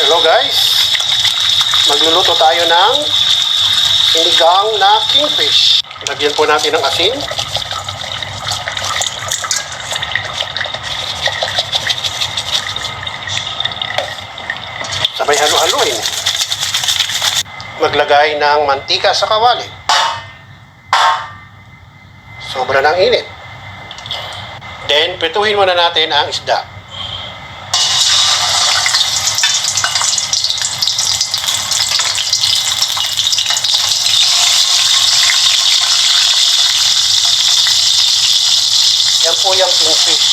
Hello guys, magluluto tayo ng sinigang na kingfish. Lagyan po natin ng asin. Sabay halo-haluin. Maglagay ng mantika sa kawali. Sobra ng init. Then, prituhin muna natin ang isda. Yan po yung kingfish.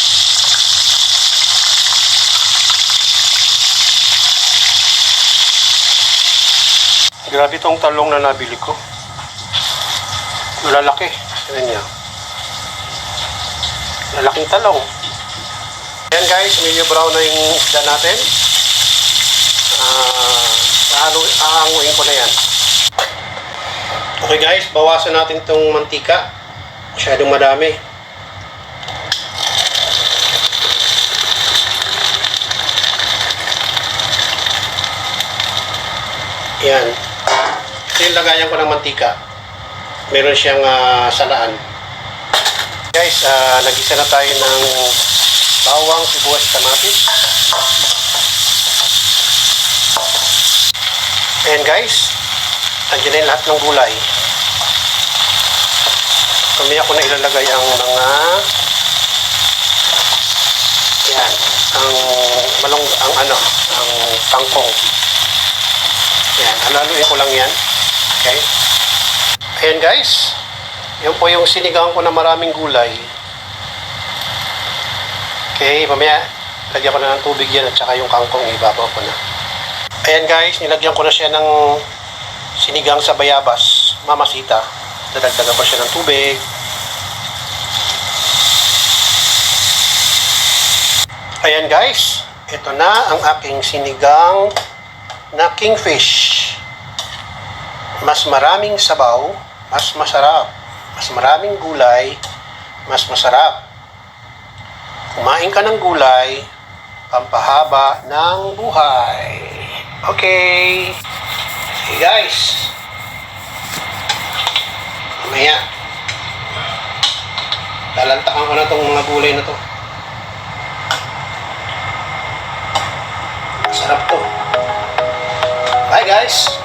Grabe itong talong na nabili ko. Malalaki. Tignan niya. Lalaking talong. Ayan guys, medyo brown na yung isda natin. Aanguin ko na yan. Okay guys, bawasan natin itong mantika. Masyadong madami. Yan. Ito yung lagayan ko ng mantika. Meron siyang salaan. Guys, nagisa na tayo ng bawang, sibuyas, kamatis. Ayan guys, nandiyan na yung lahat ng gulay. Kami ako na ilalagay ang mga yan, ang kangkong. Yan, halaluin ko lang yan. Okay. Ayan guys, yun po yung sinigang ko na maraming gulay. Okay, mamaya lagyan ko na ng tubig yan at saka yung kangkong ibabaw ko na. Ayan guys, nilagyan ko na siya ng sinigang sa bayabas, mamasita. Dadagdagan ko siya ng tubig. Ayan guys, ito na ang aking sinigang na kingfish. Mas maraming sabaw, mas masarap. Mas maraming gulay, mas masarap. Kumain ka ng gulay, pampahaba ng buhay. Okay. Hey guys. Mamaya. Lalantakan ko na itong mga gulay na to. Masarap to. Bye guys.